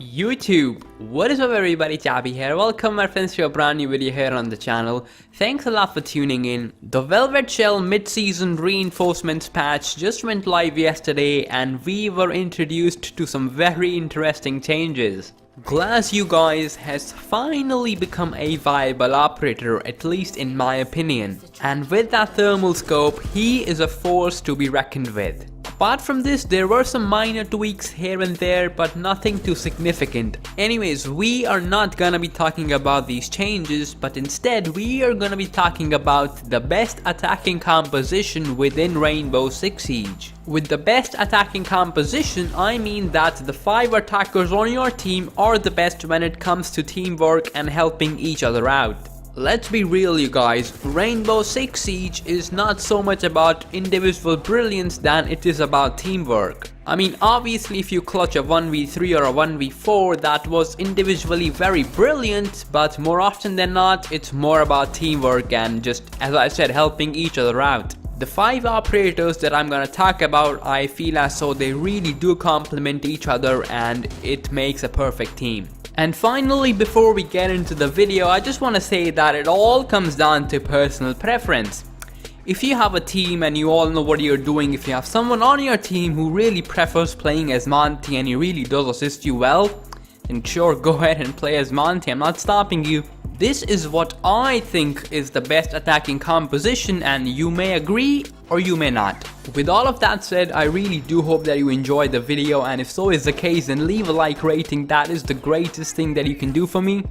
YouTube, what is up everybody, Tabby here. Welcome my friends to a brand new video here on the channel. Thanks a lot for tuning in. The Velvet Shell mid-season reinforcements patch just went live yesterday and we were introduced to some very interesting changes. Glass, you guys, has finally become a viable operator, at least in my opinion. And with that thermal scope, he is a force to be reckoned with. Apart from this, there were some minor tweaks here and there, but nothing too significant. Anyways, we are not gonna be talking about these changes, but instead we are gonna be talking about the best attacking composition within Rainbow Six Siege. With the best attacking composition, I mean that the 5 attackers on your team are the best when it comes to teamwork and helping each other out. Let's be real, you guys, Rainbow Six Siege is not so much about individual brilliance than it is about teamwork. I mean, obviously if you clutch a 1v3 or a 1v4, that was individually very brilliant, but more often than not, it's more about teamwork and just, as I said, helping each other out. The 5 operators that I'm gonna talk about, I feel as though they really do complement each other and it makes a perfect team. And finally, before we get into the video, I just want to say that it all comes down to personal preference. If you have a team and you all know what you're doing, if you have someone on your team who really prefers playing as Monty and he really does assist you well, then sure, go ahead and play as Monty, I'm not stopping you. This is what I think is the best attacking composition and you may agree or you may not. With all of that said, I really do hope that you enjoyed the video, and if so is the case, then leave a like rating. That is the greatest thing that you can do for me.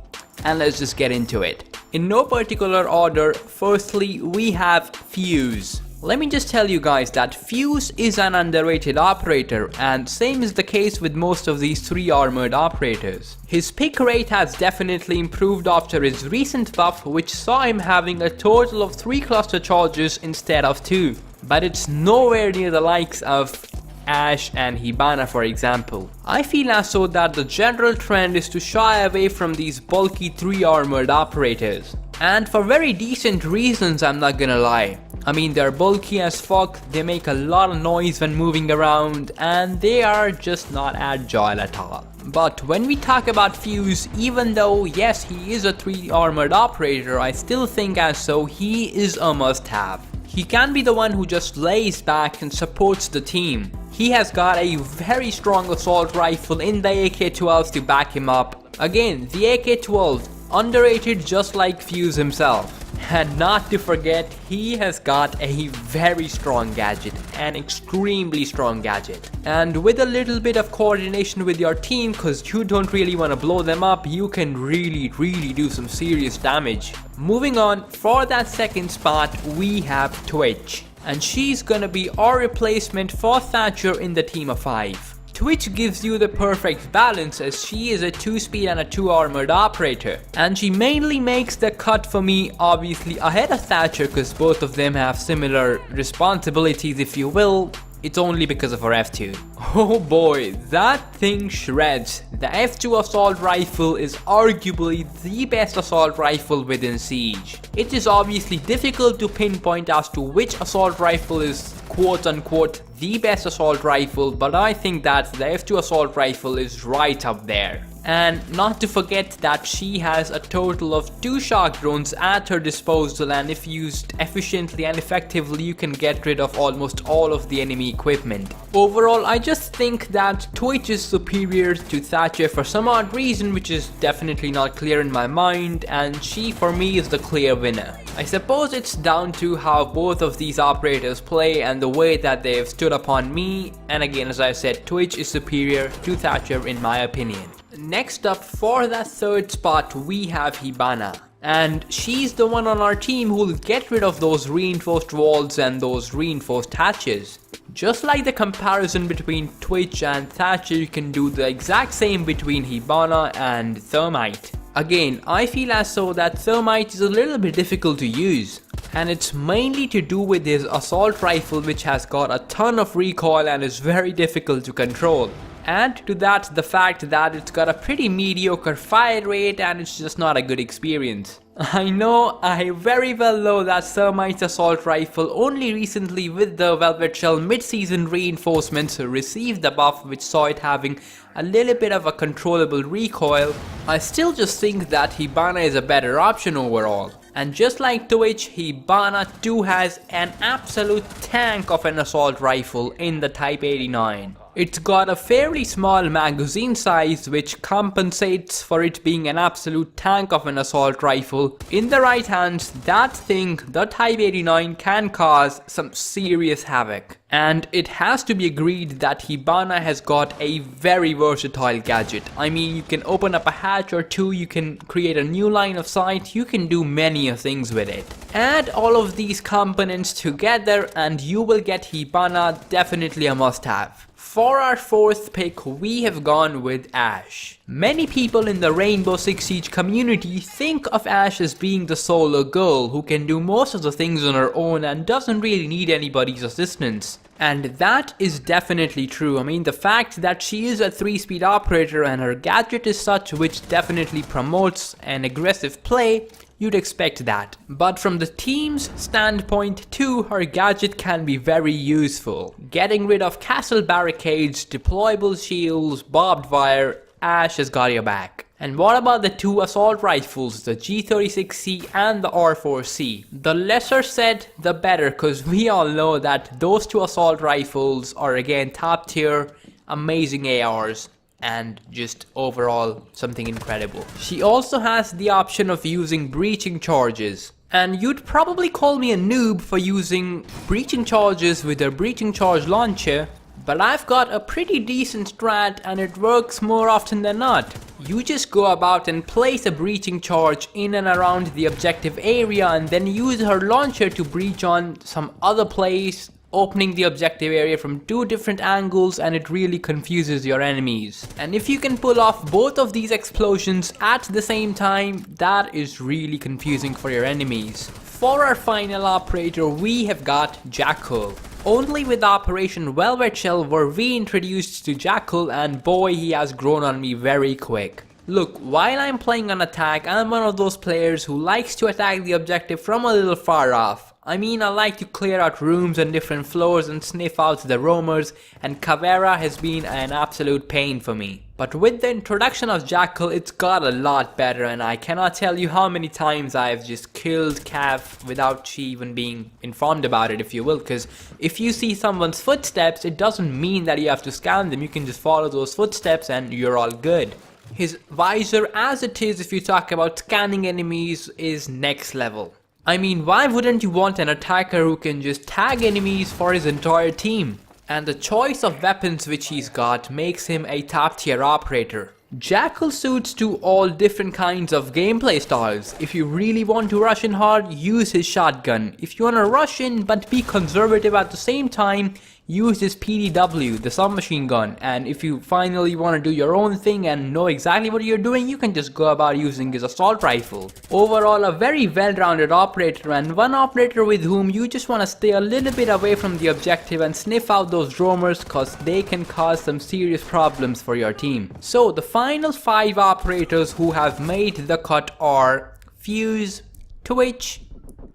And let's just get into it. In no particular order, firstly we have Fuse. Let me just tell you guys that Fuse is an underrated operator, and same is the case with most of these 3 armored operators. His pick rate has definitely improved after his recent buff, which saw him having a total of 3 cluster charges instead of 2. But it's nowhere near the likes of Ash and Hibana, for example. I feel as though that the general trend is to shy away from these bulky 3 armored operators. And for very decent reasons, I'm not gonna lie. I mean, they're bulky as fuck, they make a lot of noise when moving around, and they are just not agile at all. But when we talk about Fuse, even though yes, he is a 3 armored operator, I still think as though he is a must-have. He can be the one who just lays back and supports the team. He has got a very strong assault rifle in the AK-12 to back him up. Again, the AK-12, underrated just like Fuse himself. And not to forget, he has got a very strong gadget, an extremely strong gadget. And with a little bit of coordination with your team, cause you don't really want to blow them up, you can really do some serious damage. Moving on, for that second spot, we have Twitch. And she's gonna be our replacement for Thatcher in the team of 5. Twitch gives you the perfect balance as she is a 2-speed and a 2 armored operator. And she mainly makes the cut for me, obviously ahead of Thatcher, cause both of them have similar responsibilities, if you will. It's only because of her F2. Oh boy, that thing shreds. The F2 assault rifle is arguably the best assault rifle within Siege. It is obviously difficult to pinpoint as to which assault rifle is quote unquote the best assault rifle, but I think that the F2 assault rifle is right up there. And not to forget that she has a total of 2 shock drones at her disposal, and if used efficiently and effectively you can get rid of almost all of the enemy equipment. Overall, I just think that Twitch is superior to Thatcher for some odd reason which is definitely not clear in my mind, and she for me is the clear winner. I suppose it's down to how both of these operators play and the way that they've stood upon me, and again, as I said, Twitch is superior to Thatcher in my opinion. Next up, for that 3rd spot, we have Hibana. And she's the one on our team who will get rid of those reinforced walls and those reinforced hatches. Just like the comparison between Twitch and Thatcher, you can do the exact same between Hibana and Thermite. Again, I feel as though that Thermite is a little bit difficult to use. And it's mainly to do with his assault rifle, which has got a ton of recoil and is very difficult to control. Add to that the fact that it's got a pretty mediocre fire rate and it's just not a good experience. I know, I very well know that Thermite's assault rifle only recently with the Velvet Shell mid-season reinforcements received the buff which saw it having a little bit of a controllable recoil. I still just think that Hibana is a better option overall. And just like Twitch, Hibana too has an absolute tank of an assault rifle in the Type 89. It's got a fairly small magazine size which compensates for it being an absolute tank of an assault rifle. In the right hands, that thing, the Type 89, can cause some serious havoc. And it has to be agreed that Hibana has got a very versatile gadget. I mean, you can open up a hatch or two, you can create a new line of sight, you can do many things with it. Add all of these components together and you will get Hibana, definitely a must-have. For our fourth pick, we have gone with Ashe. Many people in the Rainbow Six Siege community think of Ashe as being the solo girl who can do most of the things on her own and doesn't really need anybody's assistance. And that is definitely true. I mean, the fact that she is a 3-speed operator and her gadget is such which definitely promotes an aggressive play, you'd expect that. But from the team's standpoint too, her gadget can be very useful. Getting rid of castle barricades, deployable shields, barbed wire, Ashe has got your back. And what about the two assault rifles, the G36C and the R4C? The lesser said, the better, cause we all know that those two assault rifles are again top tier, amazing ARs. And just overall something incredible. She also has the option of using breaching charges. And you'd probably call me a noob for using breaching charges with a breaching charge launcher, but I've got a pretty decent strat and it works more often than not. You just go about and place a breaching charge in and around the objective area and then use her launcher to breach on some other place, opening the objective area from two different angles, and it really confuses your enemies. And if you can pull off both of these explosions at the same time, that is really confusing for your enemies. For our final operator, we have got Jackal. Only with Operation Velvet Shell were we introduced to Jackal, and boy, he has grown on me very quick. Look, while I'm playing on attack, I'm one of those players who likes to attack the objective from a little far off. I mean, I like to clear out rooms and different floors and sniff out the roamers, and Caveira has been an absolute pain for me. But with the introduction of Jackal, it's got a lot better, and I cannot tell you how many times I've just killed Cav without she even being informed about it, if you will, because if you see someone's footsteps, it doesn't mean that you have to scan them, you can just follow those footsteps and you're all good. His visor, as it is if you talk about scanning enemies, is next level. I mean, why wouldn't you want an attacker who can just tag enemies for his entire team? And the choice of weapons which he's got makes him a top tier operator. Jackal suits to all different kinds of gameplay styles. If you really want to rush in hard, use his shotgun. If you want to rush in but be conservative at the same time, use his PDW, the submachine gun. And if you finally want to do your own thing and know exactly what you're doing, you can just go about using his assault rifle. Overall, a very well-rounded operator, and one operator with whom you just want to stay a little bit away from the objective and sniff out those roamers, cause they can cause some serious problems for your team. So the final 5 operators who have made the cut are Fuse, Twitch,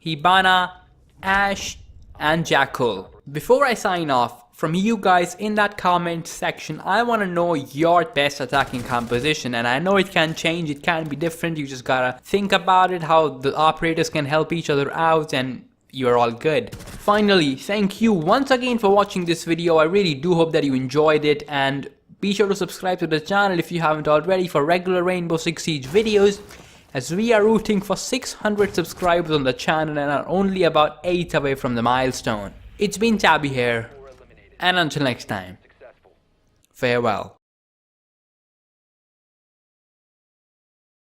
Hibana, Ashe, and Jackal. Before I sign off, from you guys in that comment section, I want to know your best attacking composition, and I know it can change, it can be different, you just gotta think about it, how the operators can help each other out, and you're all good. Finally, thank you once again for watching this video. I really do hope that you enjoyed it, and be sure to subscribe to the channel if you haven't already for regular Rainbow Six Siege videos, as we are rooting for 600 subscribers on the channel and are only about 8 away from the milestone. It's been Tabby here, and until next time, farewell.